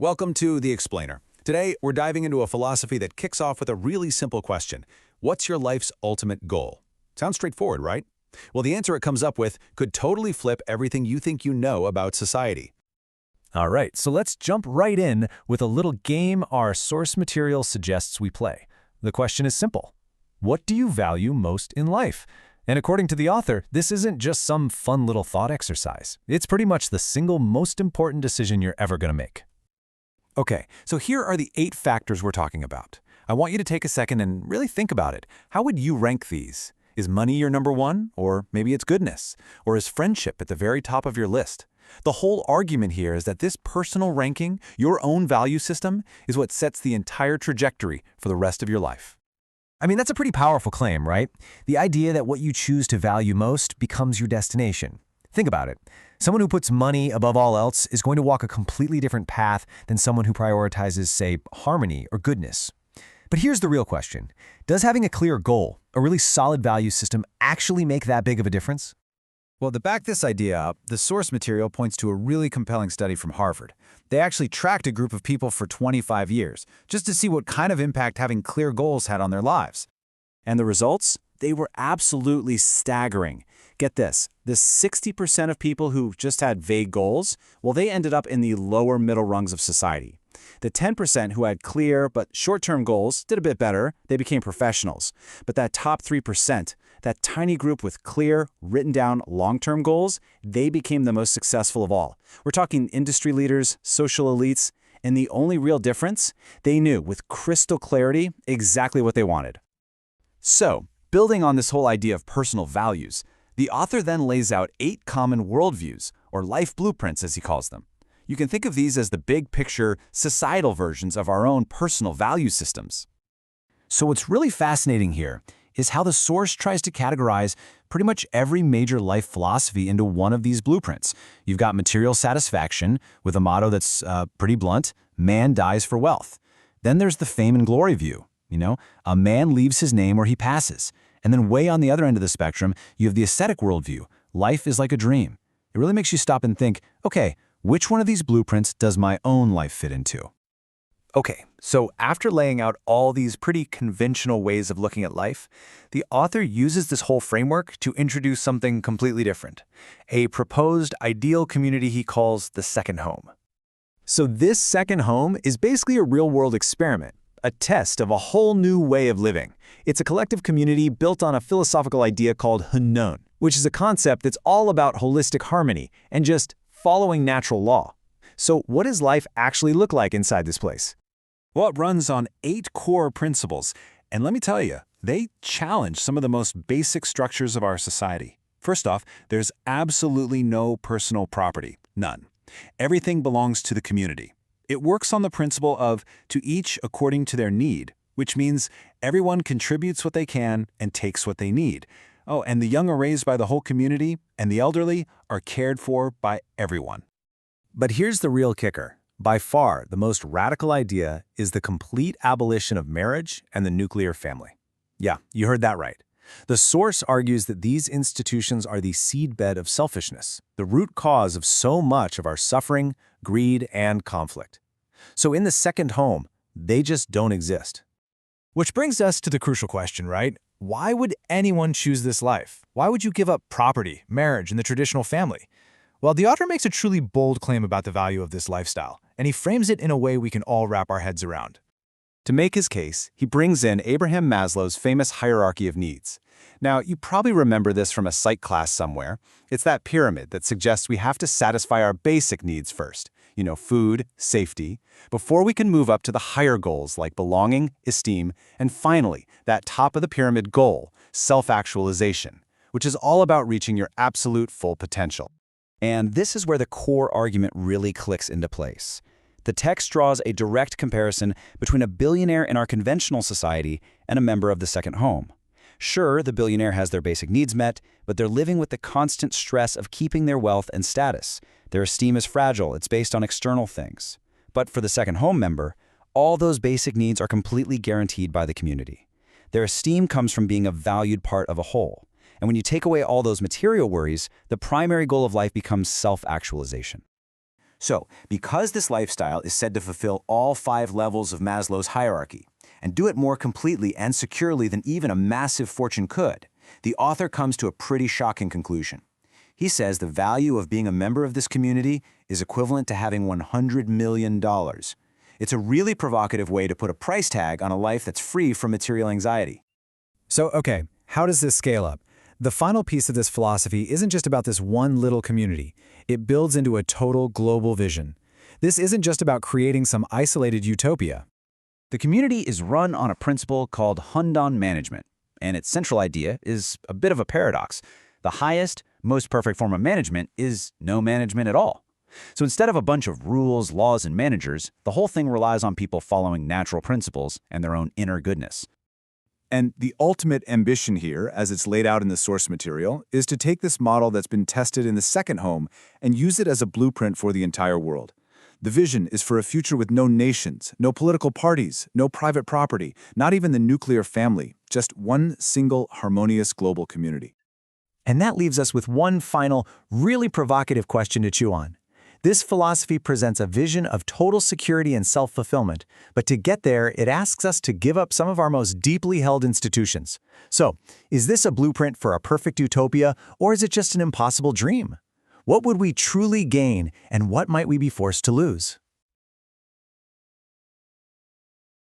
Welcome to The Explainer. Today, we're diving into a philosophy that kicks off with a really simple question. What's your life's ultimate goal? Sounds straightforward, right? Well, the answer it comes up with could totally flip everything you think you know about society. All right, so let's jump right in with a little game our source material suggests we play. The question is simple. What do you value most in life? And according to the author, this isn't just some fun little thought exercise. It's pretty much the single most important decision you're ever going to make. Okay, so here are the 8 factors we're talking about. I want you to take a second and really think about it. How would you rank these? Is money your number one? Or maybe it's goodness? Or is friendship at the very top of your list? The whole argument here is that this personal ranking, your own value system, is what sets the entire trajectory for the rest of your life. I mean, that's a pretty powerful claim, right? The idea that what you choose to value most becomes your destination. Think about it. Someone who puts money above all else is going to walk a completely different path than someone who prioritizes, say, harmony or goodness. But here's the real question. Does having a clear goal, a really solid value system, actually make that big of a difference? Well, to back this idea up, the source material points to a really compelling study from Harvard. They actually tracked a group of people for 25 years, just to see what kind of impact having clear goals had on their lives. And the results? They were absolutely staggering. Get this, the 60% of people who just had vague goals, well, they ended up in the lower middle rungs of society. The 10% who had clear but short-term goals did a bit better. They became professionals. But that top 3%, that tiny group with clear, written-down long-term goals, they became the most successful of all. We're talking industry leaders, social elites, and the only real difference? They knew with crystal clarity exactly what they wanted. So, building on this whole idea of personal values, the author then lays out 8 common worldviews, or life blueprints as he calls them. You can think of these as the big picture, societal versions of our own personal value systems. So what's really fascinating here is how the source tries to categorize pretty much every major life philosophy into one of these blueprints. You've got material satisfaction with a motto that's pretty blunt, man dies for wealth. Then there's the fame and glory view. A man leaves his name where he passes. And then way on the other end of the spectrum, you have the ascetic worldview. Life is like a dream. It really makes you stop and think, okay, which one of these blueprints does my own life fit into? Okay, so after laying out all these pretty conventional ways of looking at life, the author uses this whole framework to introduce something completely different, a proposed ideal community he calls the second home. So this second home is basically a real-world experiment, a test of a whole new way of living. It's a collective community built on a philosophical idea called Hunon, which is a concept that's all about holistic harmony and just following natural law. So what does life actually look like inside this place? Well, it runs on 8 core principles, and let me tell you, they challenge some of the most basic structures of our society. First off, there's absolutely no personal property, none. Everything belongs to the community. It works on the principle of to each according to their need, which means everyone contributes what they can and takes what they need. Oh, and the young are raised by the whole community, and the elderly are cared for by everyone. But here's the real kicker. By far, the most radical idea is the complete abolition of marriage and the nuclear family. Yeah, you heard that right. The source argues that these institutions are the seedbed of selfishness, the root cause of so much of our suffering, greed, and conflict. So in the second home, they just don't exist. Which brings us to the crucial question, right? Why would anyone choose this life? Why would you give up property, marriage, and the traditional family? Well, the author makes a truly bold claim about the value of this lifestyle, and he frames it in a way we can all wrap our heads around. To make his case, he brings in Abraham Maslow's famous hierarchy of needs. Now, you probably remember this from a psych class somewhere. It's that pyramid that suggests we have to satisfy our basic needs first, food, safety, before we can move up to the higher goals like belonging, esteem, and finally, that top of the pyramid goal, self-actualization, which is all about reaching your absolute full potential. And this is where the core argument really clicks into place. The text draws a direct comparison between a billionaire in our conventional society and a member of the second home. Sure, the billionaire has their basic needs met, but they're living with the constant stress of keeping their wealth and status. Their esteem is fragile, it's based on external things. But for the second home member, all those basic needs are completely guaranteed by the community. Their esteem comes from being a valued part of a whole. And when you take away all those material worries, the primary goal of life becomes self-actualization. So, because this lifestyle is said to fulfill all 5 levels of Maslow's hierarchy, and do it more completely and securely than even a massive fortune could, the author comes to a pretty shocking conclusion. He says the value of being a member of this community is equivalent to having $100 million. It's a really provocative way to put a price tag on a life that's free from material anxiety. So, okay, how does this scale up? The final piece of this philosophy isn't just about this one little community. It builds into a total global vision. This isn't just about creating some isolated utopia. The community is run on a principle called Hundan management, and its central idea is a bit of a paradox. The highest, most perfect form of management is no management at all. So instead of a bunch of rules, laws, and managers, the whole thing relies on people following natural principles and their own inner goodness. And the ultimate ambition here, as it's laid out in the source material, is to take this model that's been tested in the second home and use it as a blueprint for the entire world. The vision is for a future with no nations, no political parties, no private property, not even the nuclear family, just one single harmonious global community. And that leaves us with one final, really provocative question to chew on. This philosophy presents a vision of total security and self-fulfillment, but to get there, it asks us to give up some of our most deeply held institutions. So, is this a blueprint for a perfect utopia, or is it just an impossible dream? What would we truly gain, and what might we be forced to lose?